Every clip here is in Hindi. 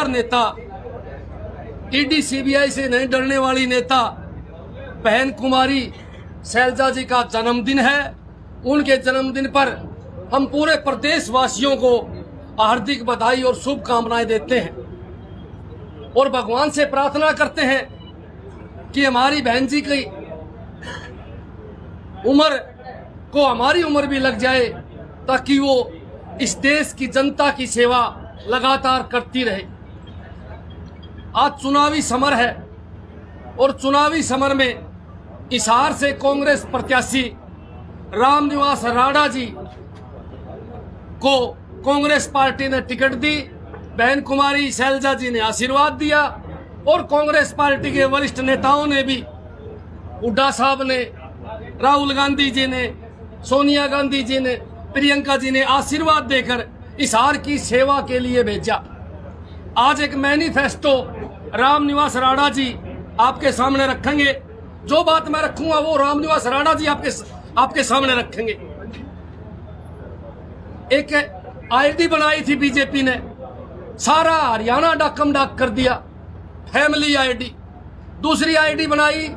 नेता, ईडी सीबीआई से नहीं डरने वाली नेता बहन कुमारी शैलजा जी का जन्मदिन है। उनके जन्मदिन पर हम पूरे प्रदेशवासियों को हार्दिक बधाई और शुभकामनाएं देते हैं और भगवान से प्रार्थना करते हैं कि हमारी बहन जी की उम्र को हमारी उम्र भी लग जाए, ताकि वो इस देश की जनता की सेवा लगातार करती रहे। आज चुनावी समर है और चुनावी समर में हिसार से कांग्रेस प्रत्याशी रामनिवास राणा जी को कांग्रेस पार्टी ने टिकट दी। बहन कुमारी शैलजा जी ने आशीर्वाद दिया और कांग्रेस पार्टी के वरिष्ठ नेताओं ने भी, हुड्डा साहब ने, राहुल गांधी जी ने, सोनिया गांधी जी ने, प्रियंका जी ने आशीर्वाद देकर हिसार की सेवा के लिए भेजा। आज एक मैनिफेस्टो रामनिवास राणा जी आपके सामने रखेंगे। जो बात मैं रखूंगा वो रामनिवास राणा जी आपके सामने रखेंगे। एक आईडी बनाई थी बीजेपी ने, सारा हरियाणा डाकम डाक कर दिया, फैमिली आईडी। दूसरी आईडी बनाई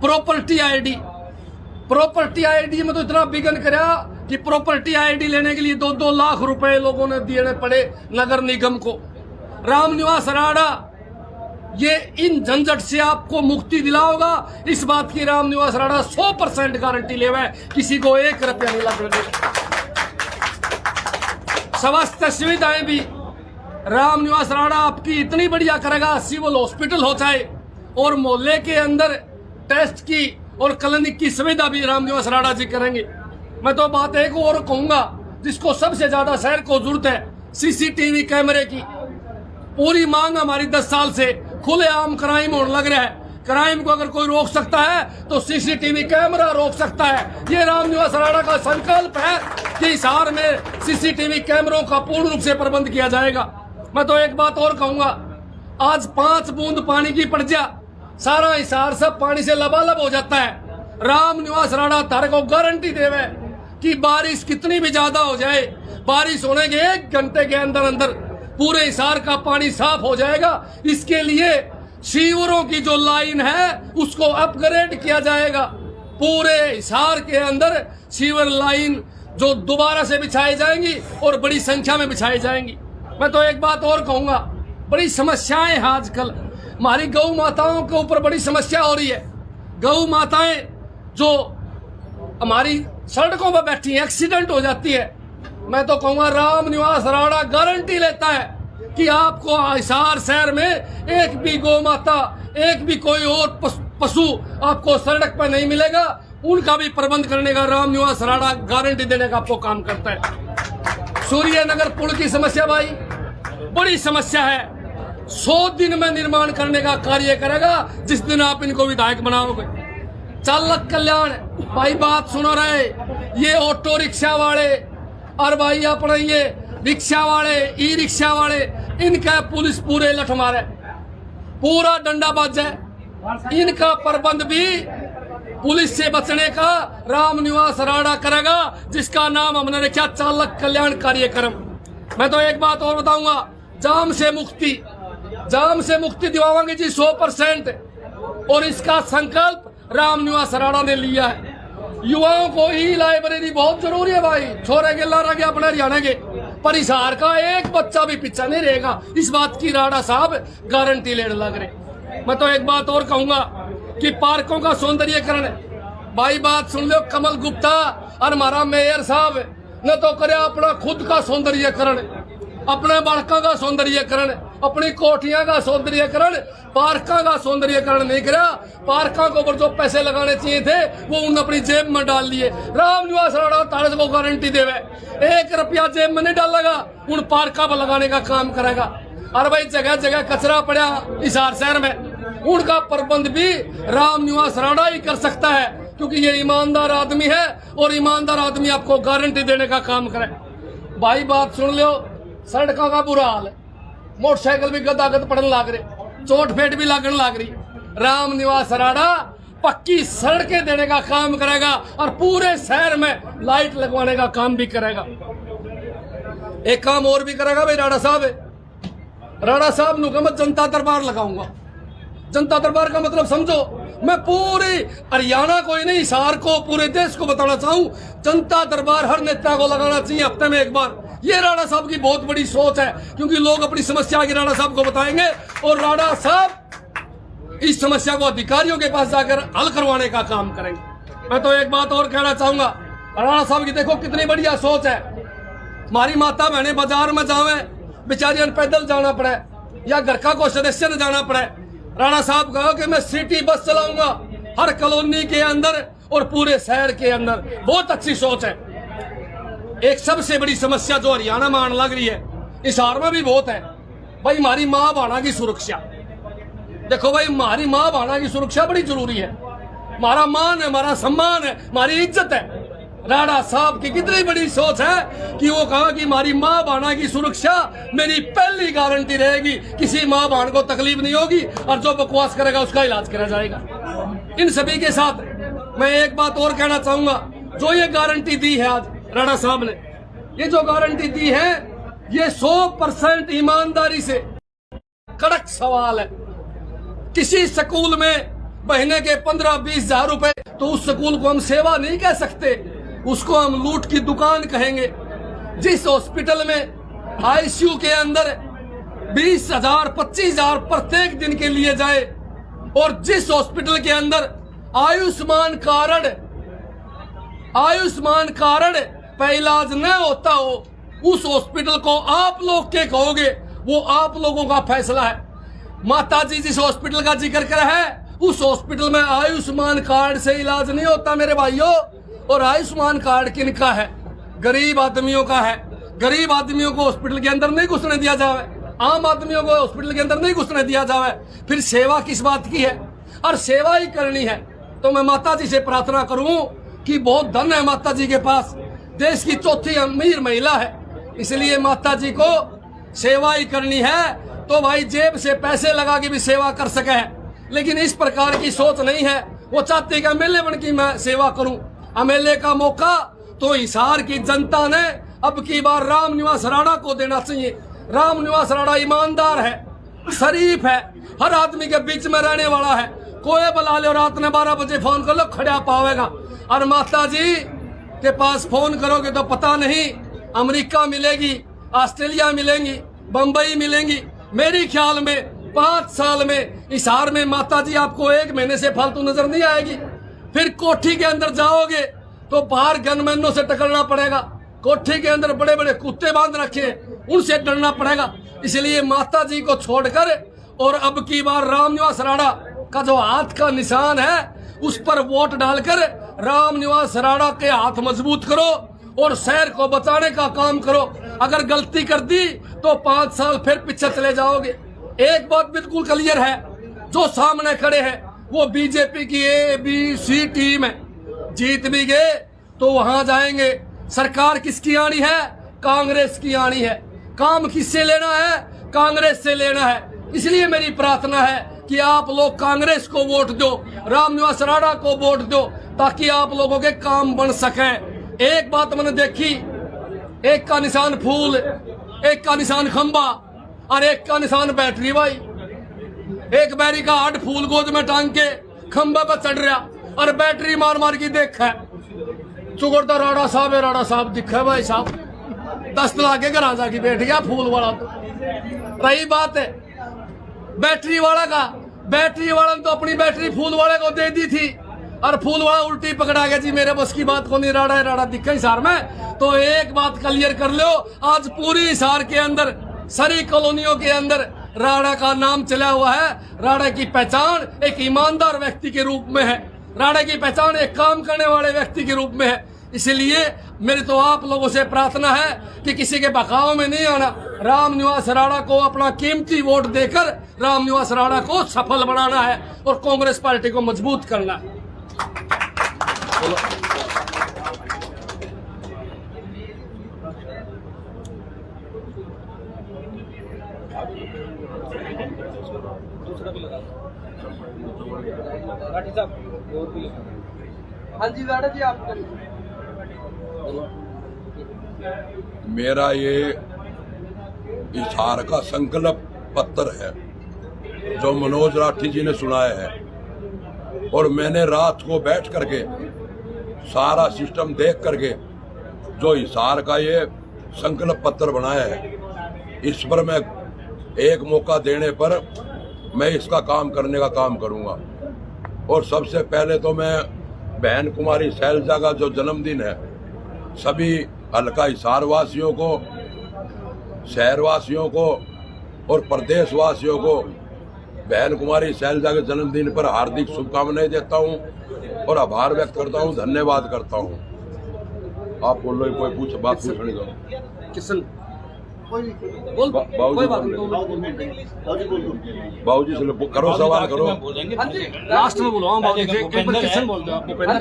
प्रॉपर्टी आईडी। प्रॉपर्टी आईडी में तो इतना बिगन करा कि प्रॉपर्टी आईडी लेने के लिए 2-2 लाख रुपए लोगों ने देने पड़े नगर निगम को। रामनिवास राणा ये इन झंझट से आपको मुक्ति दिलाओगा, इस बात की रामनिवास राणा 100% गारंटी ले हुआ है। किसी को 1 रुपया नहीं लगेगा। स्वास्थ्य सुविधाएं भी रामनिवास राणा आपकी इतनी बढ़िया करेगा, सिविल हॉस्पिटल हो चाहे और मोहल्ले के अंदर टेस्ट की और क्लिनिक की सुविधा भी रामनिवास राणा जी करेंगे। मैं तो बात एक और कहूंगा, जिसको सबसे ज्यादा शहर को जरूरत है, सीसीटीवी कैमरे की। पूरी मांग हमारी 10 साल से, खुलेआम क्राइम होने लग रहा है। क्राइम को अगर कोई रोक सकता है तो सीसीटीवी कैमरा रोक सकता है। ये रामनिवास राणा का संकल्प है कि हिसार में सीसीटीवी कैमरों का पूर्ण रूप से प्रबंध किया जाएगा। मैं तो एक बात और कहूंगा, आज 5 बूंद पानी की पड़ जा, सारा हिसार सब पानी से लबालब हो जाता है। रामनिवास राणा तारे को गारंटी देवे कि बारिश कितनी भी ज्यादा हो जाए, बारिश होने के 1 घंटे के अंदर अंदर पूरे हिसार का पानी साफ हो जाएगा। इसके लिए सीवरों की जो लाइन है उसको अपग्रेड किया जाएगा। पूरे हिसार के अंदर सीवर लाइन जो दोबारा से बिछाई जाएंगी और बड़ी संख्या में बिछाई जाएंगी। मैं तो एक बात और कहूंगा, बड़ी समस्याएं हैं आजकल। हमारी गौ माताओं के ऊपर बड़ी समस्या हो रही है। गौ माताएं जो हमारी सड़कों पर बैठी हैं, एक्सीडेंट हो जाती है। मैं तो कहूंगा रामनिवास राणा गारंटी लेता है कि आपको हिसार शहर में एक भी गौ माता, एक भी कोई और पशु आपको सड़क पर नहीं मिलेगा। उनका भी प्रबंध करने का रामनिवास राणा गारंटी देने का आपको काम करता है। सूर्यनगर पुल की समस्या भाई बड़ी समस्या है। 100 दिन में निर्माण करने का कार्य करेगा जिस दिन आप इनको विधायक बनाओगे। चालक कल्याण भाई बात सुनो रहे, ये ऑटो रिक्शा वाले और भाई अपने ये रिक्शा वाले, ई रिक्शा वाले, इनका पुलिस पूरे लठ मारे, पूरा डंडा बाज है। इनका प्रबंध भी पुलिस से बचने का रामनिवास राणा करेगा, जिसका नाम हमने रखा चालक कल्याण कार्यक्रम। मैं तो एक बात और बताऊंगा, जाम से मुक्ति दिलावांगे जी 100%। और इसका संकल्प रामनिवास राणा ने लिया है। युवाओं को ई लाइब्रेरी बहुत जरूरी है भाई। छोरे के लारा के अपने हरियाणा के, पर हिसार का एक बच्चा भी पीछा नहीं रहेगा, इस बात की राणा साहब गारंटी लेने लग रहे। मैं तो एक बात और कहूंगा कि पार्कों का सौंदर्यीकरण, भाई बात सुन लो, कमल गुप्ता और हमारा मेयर साहब ने तो करे अपना खुद का सौंदर्यीकरण, अपने बाड़का का सौंदर्यीकरण, अपनी कोठियां का सौंदर्यीकरण, पार्का का सौंदर्यीकरण नहीं करा। पार्का के ऊपर जो पैसे लगाने चाहिए थे वो उन्होंने अपनी जेब में डाल लिए। रामनिवास राणा तारस को गारंटी देवे 1 रुपया जेब में नहीं डालेगा, उन पार्का पर लगाने का काम करेगा। और भाई जगह जगह कचरा पड़ा हिसार शहर में, उनका प्रबंध भी रामनिवास राणा ही कर सकता है, क्योंकि ये ईमानदार आदमी है और ईमानदार आदमी आपको गारंटी देने का काम करे। भाई बात सुन लो, सड़कों का बुरा हाल है, मोटरसाइकिल भी गदागद पड़ने लग रहे, चोट फेट भी लगने लग रही। रामनिवास राणा पक्की सड़कें देने का काम करेगा और पूरे शहर में लाइट लगवाने का काम भी करेगा। एक काम और भी करेगा भाई राणा साहब, राणा साहब नु मैं जनता दरबार लगाऊंगा। जनता दरबार का मतलब समझो, मैं पूरे हरियाणा को ही नहीं, हिसार को, पूरे देश को बताना चाहूं, जनता दरबार हर नेता को लगाना चाहिए हफ्ते में एक बार। ये राणा साहब की बहुत बड़ी सोच है, क्योंकि लोग अपनी समस्या की राणा साहब को बताएंगे और राणा साहब इस समस्या को अधिकारियों के पास जाकर हल करवाने का काम करेंगे। मैं तो एक बात और कहना चाहूंगा, राणा साहब की देखो कितनी बढ़िया सोच है। हमारी माता बहने बाजार में जावे, बेचारियां पैदल जाना पड़े या घर का कोई सदस्य न जाना पड़े। राणा साहब कहा कि मैं सिटी बस चलाऊंगा हर कॉलोनी के अंदर और पूरे शहर के अंदर। बहुत अच्छी सोच है। एक सबसे बड़ी समस्या जो हरियाणा में आने लग रही है, हिसार में भी बहुत है भाई, हमारी माँ बहना की सुरक्षा। देखो भाई, हमारी माँ बहना की सुरक्षा बड़ी जरूरी है। हमारा मान है, हमारा सम्मान है, हमारी इज्जत है। राणा साहब की कितनी बड़ी सोच है कि वो कहा कि हमारी माँ बहना की सुरक्षा मेरी पहली गारंटी रहेगी, किसी माँ बहन को तकलीफ नहीं होगी और जो बकवास करेगा उसका इलाज करा जाएगा। इन सभी के साथ मैं एक बात और कहना चाहूंगा, जो ये गारंटी दी है आज राणा साहब ने, ये जो गारंटी दी है ये 100% ईमानदारी से कड़क सवाल है। किसी स्कूल में महीने के 15-20 हजार रुपए, तो उस स्कूल को हम सेवा नहीं कह सकते, उसको हम लूट की दुकान कहेंगे। जिस हॉस्पिटल में आईसीयू के अंदर 20,000 25,000 प्रत्येक दिन के लिए जाए और जिस हॉस्पिटल के अंदर आयुष्मान कार्ड पे इलाज न होता हो, उस हॉस्पिटल को आप लोग के कहोगे, वो आप लोगों का फैसला है। माता जी जिस हॉस्पिटल का जिक्र कर है, उस हॉस्पिटल में आयुष्मान कार्ड से इलाज नहीं होता मेरे भाइयों। और आयुष्मान कार्ड किनका है? गरीब आदमियों का है। गरीब आदमियों को हॉस्पिटल के अंदर नहीं घुसने दिया जावे, आम आदमियों को हॉस्पिटल के अंदर नहीं घुसने दिया जावे, फिर सेवा किस बात की है? और सेवा ही करनी है तो मैं माता जी से प्रार्थना करूं कि बहुत धन है माता जी के पास, देश की चौथी अमीर महिला है, इसलिए माता जी को सेवा ही करनी है तो भाई जेब से पैसे लगा के भी सेवा कर सके। लेकिन इस प्रकार की सोच नहीं है। वो चाहते कि एमएलए बन की मैं सेवा करूं। एमएलए का मौका तो हिसार की जनता ने अब की बार रामनिवास राणा को देना चाहिए। रामनिवास राणा ईमानदार है, शरीफ है, हर आदमी के बीच में रहने वाला है। कोई बुला लो, रात में 12 बजे फोन कर लो, खड़ा पावेगा। और माता जी के पास फोन करोगे तो पता नहीं अमेरिका मिलेगी, ऑस्ट्रेलिया मिलेंगी, बंबई मिलेंगी। मेरी ख्याल में 5 साल में हिसार में माता जी आपको 1 महीने से फालतू नजर नहीं आएगी। फिर कोठी के अंदर जाओगे तो बाहर गनमैनों से टकरना पड़ेगा। कोठी के अंदर बड़े बड़े कुत्ते बांध रखे हैं, उनसे डरना पड़ेगा। इसलिए माता जी को छोड़कर और अब की बार रामनिवास राणा का जो हाथ का निशान है उस पर वोट डालकर रामनिवास राणा के हाथ मजबूत करो और शहर को बचाने का काम करो। अगर गलती कर दी तो 5 साल फिर पीछे चले जाओगे। एक बात बिल्कुल क्लियर है, जो सामने खड़े हैं वो बीजेपी की ABC टीम है। जीत भी गए तो वहां जाएंगे। सरकार किसकी आनी है? कांग्रेस की आनी है। काम किससे लेना है? कांग्रेस से लेना है। इसलिए मेरी प्रार्थना है कि आप लोग कांग्रेस को वोट दो, रामनिवास राणा को वोट दो, ताकि आप लोगों के काम बन सके। एक बात मैंने देखी, एक का निशान फूल, एक का निशान खंबा और एक का निशान बैटरी। भाई एक बैरी का हाथ फूल गोद में टांग के खंबे पर चढ़ रहा और बैटरी मार मार की देख है। चुगड़ता राणा साहब है, राणा साहब दिखा भाई साहब 10 ला के घर जाके बैठ गया फूल वाला। तो रही बात है बैटरी वाला का, बैटरी वाला ने तो अपनी बैटरी फूल वाले को दे दी थी और फूल वाला उल्टी पकड़ा गया जी, मेरे बस की बात को नहीं, राणा है, राणा दिखा हिसार में। तो एक बात क्लियर कर लो, आज पूरी हिसार के अंदर सारी कॉलोनियों के अंदर राणा का नाम चला हुआ है। राणा की पहचान एक ईमानदार व्यक्ति के रूप में है, राणा की पहचान एक काम करने वाले व्यक्ति के रूप में है। इसलिए मेरी तो आप लोगों से प्रार्थना है कि किसी के बकाव में नहीं आना, रामनिवास राणा को अपना कीमती वोट देकर रामनिवास राणा को सफल बनाना है और कांग्रेस पार्टी को मजबूत करना है। हाँ जी राणा जी, आप मेरा ये हिसार का संकल्प पत्र है जो मनोज राठी जी ने सुनाया है, और मैंने रात को बैठ करके सारा सिस्टम देख करके जो हिसार का ये संकल्प पत्र बनाया है, इस पर मैं एक मौका देने पर मैं इसका काम करने का काम करूंगा। और सबसे पहले तो मैं बहन कुमारी शैलजा का जो जन्मदिन है, सभी हल्का हिसार वासियों को, शहरवासियों को और प्रदेशवासियों को बहन कुमारी शैलजा के जन्मदिन पर हार्दिक शुभकामनाएं देता हूं और आभार व्यक्त करता हूं, धन्यवाद करता हूं। आप बोलो, कोई बात पूछने का किशन बाबूजी से करो, सवाल करो। लास्ट में बोलो। बाबूजी एक बार किशन बोल दो, आप भूपेंद्र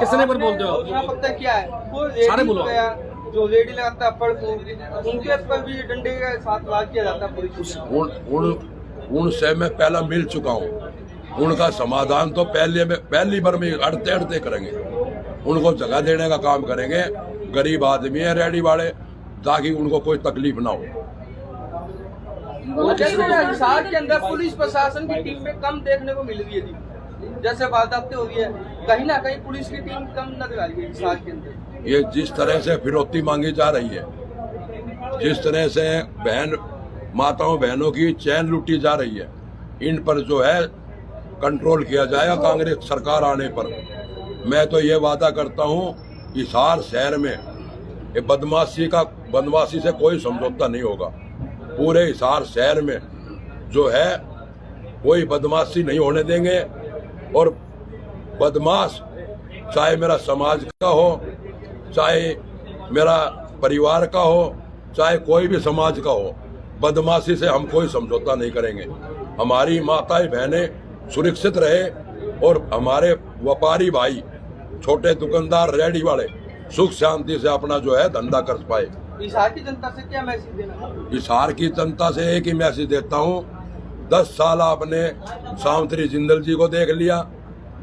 किसने पर बोल दो, क्या है सारे बोलो। जो लेडी लगाता है पड़ को, उनके पर भी डंडे के साथ वार किया जाता है पुलिस। उनसे मैं पहला मिल चुका हूँ, उनका समाधान तो पहली बार में अड़ते अड़ते करेंगे। उनको जगह देने का काम करेंगे, गरीब आदमी है रेडी वाले, ताकि उनको कोई तकलीफ ना हो। हिसार के अंदर पुलिस प्रशासन की टीम में कम देखने को मिल रही है, जैसे वारदातें हो रही है, कहीं ना कहीं पुलिस की टीम कम नजर आ रही है हिसार के अंदर। ये जिस तरह से फिरौती मांगी जा रही है, जिस तरह से माताओं बहनों की चैन लूटी जा रही है, इन पर जो है कंट्रोल किया जाएगा कांग्रेस सरकार आने पर। मैं तो ये वादा करता हूँ, हिसार शहर में ये बदमाशी से कोई समझौता नहीं होगा। पूरे हिसार शहर में जो है कोई बदमाशी नहीं होने देंगे, और बदमाश चाहे मेरा समाज का हो, चाहे मेरा परिवार का हो, चाहे कोई भी समाज का हो, बदमाशी से हम कोई समझौता नहीं करेंगे। हमारी माताएं बहनें सुरक्षित रहे और हमारे व्यापारी भाई, छोटे दुकानदार, रेडी वाले सुख शांति से अपना जो है धंधा कर पाए। हिसार की जनता से क्या मैसेज देना? हिसार की जनता से एक ही मैसेज देता हूँ, 10 साल आपने सावित्री जिंदल जी को देख लिया,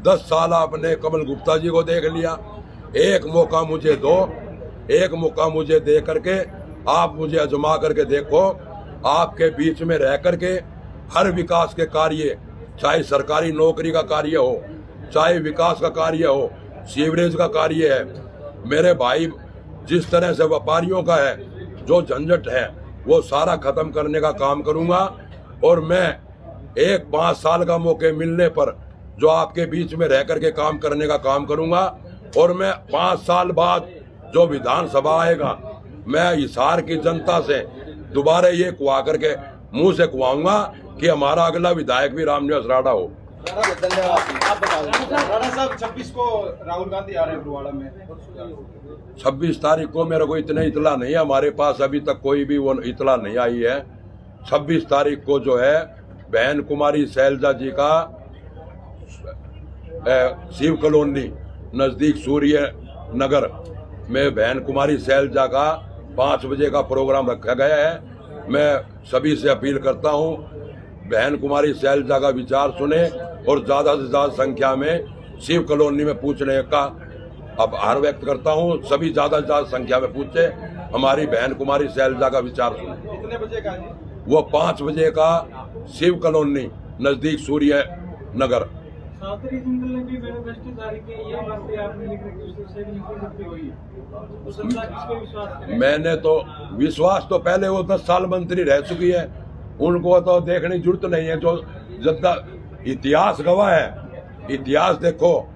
10 साल आपने कमल गुप्ता जी को देख लिया। एक मौका मुझे दो, एक मौका मुझे दे करके आप मुझे आजमा करके देखो। आपके बीच में रह करके हर विकास के कार्य, चाहे सरकारी नौकरी का कार्य हो, चाहे विकास का कार्य हो, सीवरेज का कार्य है, मेरे भाई जिस तरह से व्यापारियों का है, जो झंझट है, वो सारा खत्म करने का काम करूंगा। और मैं एक 5 साल का मौके मिलने पर जो आपके बीच में रह करके काम करने का काम करूंगा। और मैं 5 साल बाद जो विधानसभा आएगा, मैं हिसार की जनता से दोबारा ये कुआ करके मुंह से कुआऊंगा कि हमारा अगला विधायक भी रामनिवास राणा हो। राणा साहब 26 को राहुल गांधी आ रहे हैं बरुआड़ा में। 26 तारीख को मेरे को इतने इतला नहीं है, हमारे पास अभी तक कोई भी वो इतला नहीं आई है। 26 तारीख को जो है बहन कुमारी शैलजा जी का शिव कॉलोनी नजदीक सूर्य नगर में बहन कुमारी शैलजा का 5 बजे का प्रोग्राम रखा गया है। मैं सभी से अपील करता हूं, बहन कुमारी शैलजा का विचार सुने और ज्यादा से ज्यादा संख्या में शिव कॉलोनी में पूछने का आभार व्यक्त करता हूं। सभी ज्यादा से ज्यादा संख्या में पूछे, हमारी बहन कुमारी शैलजा का विचार सुने। कितने बजे का है? वो 5 बजे का शिव कॉलोनी नजदीक सूर्य नगर। सावित्री जिंदल ने भी मैनिफेस्टो जारी किया, ये बातें आपने लिख रखी, उससे भी लिखी हुई है, तो जनता किस पे विश्वास करे? मैंने तो विश्वास तो पहले वो 10 साल मंत्री रह चुकी है, उनको तो देखने की जरूरत नहीं है। जो जनता इतिहास गवाह है, इतिहास देखो,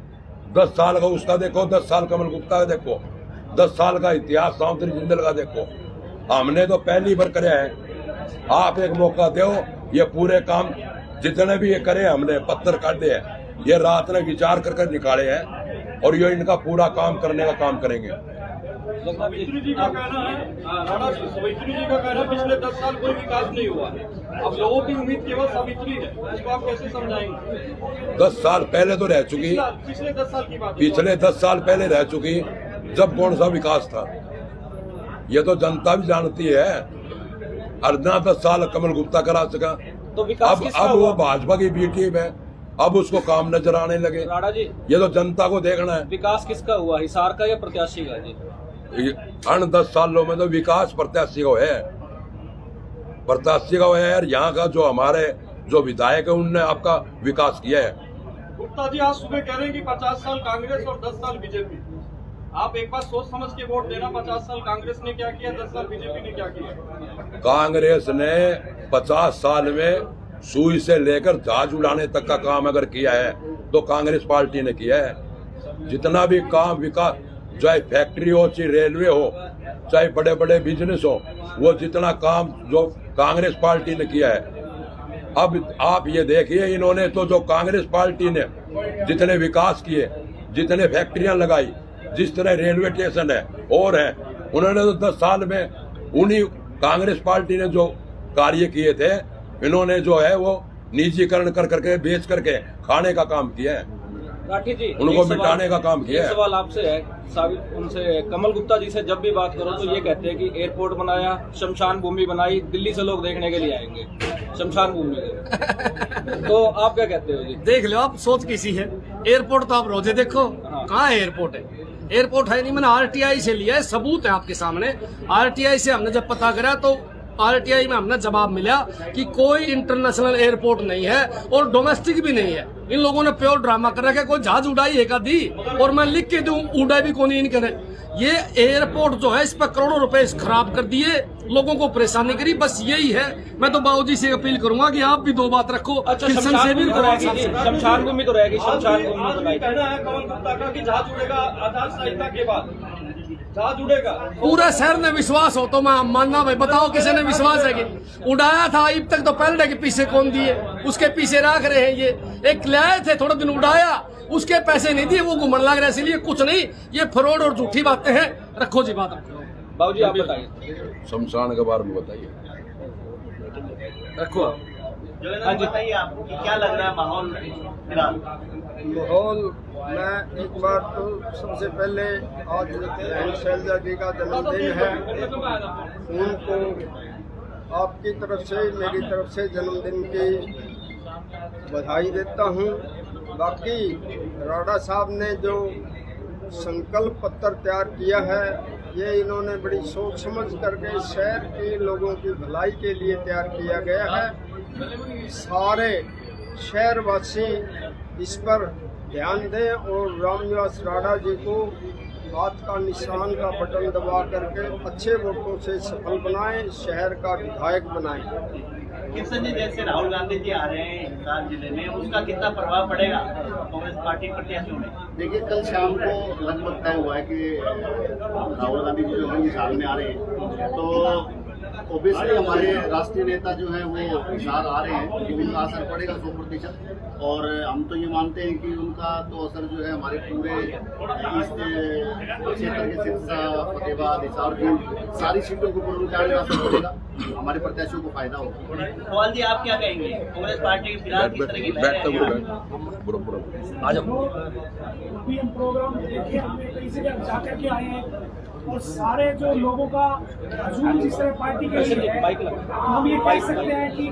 10 साल का उसका देखो, 10 साल कमल गुप्ता का देखो, 10 साल का इतिहास सावित्री जिंदल का देखो। हमने तो पहली बार करे है, आप एक मौका दो। ये पूरे काम जितने भी ये करे, हमने पत्थर काटे हैं, ये रात ने विचार कर निकाले हैं, और ये इनका पूरा काम करने का काम करेंगे। सावित्री जी का कहना है, सावित्री जी का कहना है पिछले 10 साल कोई विकास नहीं हुआ है, अब लोगों की उम्मीद केवल सावित्री है, इसको आप कैसे समझाएंगे? 10 साल पहले तो रह चुकी, पिछले 10 साल की बात, पिछले 10 साल पहले रह चुकी, जब कौन सा विकास था ये तो जनता भी जानती है। अर्धा 10 साल कमल गुप्ता करा सका, तो विकास अब वो भाजपा की बी टीम है, अब उसको काम नजर आने लगे। राणा जी, ये तो जनता को देखना है। विकास किसका हुआ, हिसार का या प्रत्याशी का? जी, 10 सालों में तो विकास प्रत्याशी को है। प्रत्याशी का है यार, यहाँ का जो हमारे जो विधायक है उनने आपका विकास किया है। गुप्ता जी आज सुबह कह रहे हैं कि 50 साल कांग्रेस और 10 साल बीजेपी। आप एक बार सोच समझ के वोट देना, 50 साल कांग्रेस ने क्या किया, 10 साल बीजेपी ने क्या किया। कांग्रेस ने 50 साल में सुई से लेकर जहाज उड़ाने तक का काम अगर किया है तो कांग्रेस पार्टी ने किया है। जितना भी काम विकास, चाहे फैक्ट्री हो, चाहे रेलवे हो, चाहे बड़े बड़े बिजनेस हो, वो जितना काम जो कांग्रेस पार्टी ने किया है। अब आप ये देखिए, इन्होंने तो जो कांग्रेस पार्टी ने जितने विकास किए, जितने फैक्ट्रियां लगाई, जिस तरह रेलवे स्टेशन है और है, उन्होंने तो 10 साल में उन्हीं कांग्रेस पार्टी ने जो कार्य किए थे, इन्होंने जो है वो निजीकरण कर करके बेच करके खाने का काम किया है, राठी जी उनको मिटाने का काम किया है। सवाल आपसे है, उनसे कमल गुप्ता जी से जब भी बात करो तो ये कहते हैं कि एयरपोर्ट बनाया, शमशान भूमि बनाई, दिल्ली से लोग देखने के लिए आएंगे शमशान भूमि तो आप क्या कहते हो जी? देख लो, आप सोच किसी है। एयरपोर्ट तो आप रोजे देखो, कहाँ है एयरपोर्ट? है एयरपोर्ट है नहीं। मैंने आरटीआई से लिया है, सबूत है आपके सामने। आरटीआई से हमने जब पता करा तो आरटीआई में हमने जवाब मिला कि कोई इंटरनेशनल एयरपोर्ट नहीं है और डोमेस्टिक भी नहीं है। इन लोगों ने प्योर ड्रामा कर रखा है। कोई जहाज उड़ाई है का दी, और मैं लिख के दूं उड़ाई भी कौन इनके। ये एयरपोर्ट जो है, इस पर करोड़ों रुपए खराब कर दिए, लोगों को परेशानी करी। बस यही है। मैं तो बाबूजी से अपील करूंगा कि आप भी 2 बात रखो। अच्छा, शमशान भूमि तो रहेगी, शमशान भूमि बनाई। कहना है कमल गुप्ता का कि जहाज उड़ेगा आचार संहिता के बाद, जहाज उड़ेगा। पूरा शहर ने विश्वास हो तो मैं मानना भाई, बताओ किसी ने विश्वास है कि उड़ाया था? अब तक तो पहले के पीछे कौन दिए, उसके पीछे रख रहे हैं। ये एक लाए थे, थोड़े दिन उड़ाया, उसके पैसे नहीं दिए, वो घूमने लग रहे। इसलिए कुछ नहीं, ये फ्रॉड और झूठी बातें हैं। रखो जी बात रखो। बाबूजी आप बताइए, शमशान के बारे में बताइए। रखो हाँ जी, बताइए आपको कि क्या लग रहा है माहौल फिलहाल? माहौल में एक बार तो सबसे पहले आज शैलजा जी का जन्मदिन है, उनको आपकी तरफ से, मेरी तरफ से जन्मदिन की बधाई देता हूँ। बाकी राणा साहब ने जो संकल्प पत्र तैयार किया है, ये इन्होंने बड़ी सोच समझ करके शहर के लोगों की भलाई के लिए तैयार किया गया है। सारे शहरवासी इस पर ध्यान दें और रामनिवास राणा जी को हाथ का निशान का बटन दबा करके अच्छे वोटों से सफल बनाएं, शहर का विधायक बनाएं। किशन जी, जैसे राहुल गांधी जी आ रहे हैं हिसार जिले में, उसका कितना प्रभाव पड़ेगा कांग्रेस पार्टी प्रत्याशियों में? देखिए, कल शाम को लगभग तय हुआ है कि राहुल गांधी जी जो है हिसार में आ रहे हैं, तो ऑब्वियसली हमारे राष्ट्रीय नेता जो है वो हिसार आ रहे हैं, लेकिन उनका असर पड़ेगा 100%। और हम तो ये मानते हैं कि उनका तो असर जो है हमारे पूरे ईस्ट क्षेत्र के सिरसा, फतेहाबाद, हिसार की सारी सीटों के ऊपर उनका असर पड़ेगा, हमारे प्रत्याशियों को फायदा होगा। सवाल जी, आप क्या कहेंगे कांग्रेस पार्टी के खिलाफ किस तरह की लहर है? अभी हम प्रोग्राम देखे, हमने कई जगह जाकर के आए हैं और सारे जो लोगों का हजूम जिस तरह पार्टी के लिए है, हम ये कह सकते हैं कि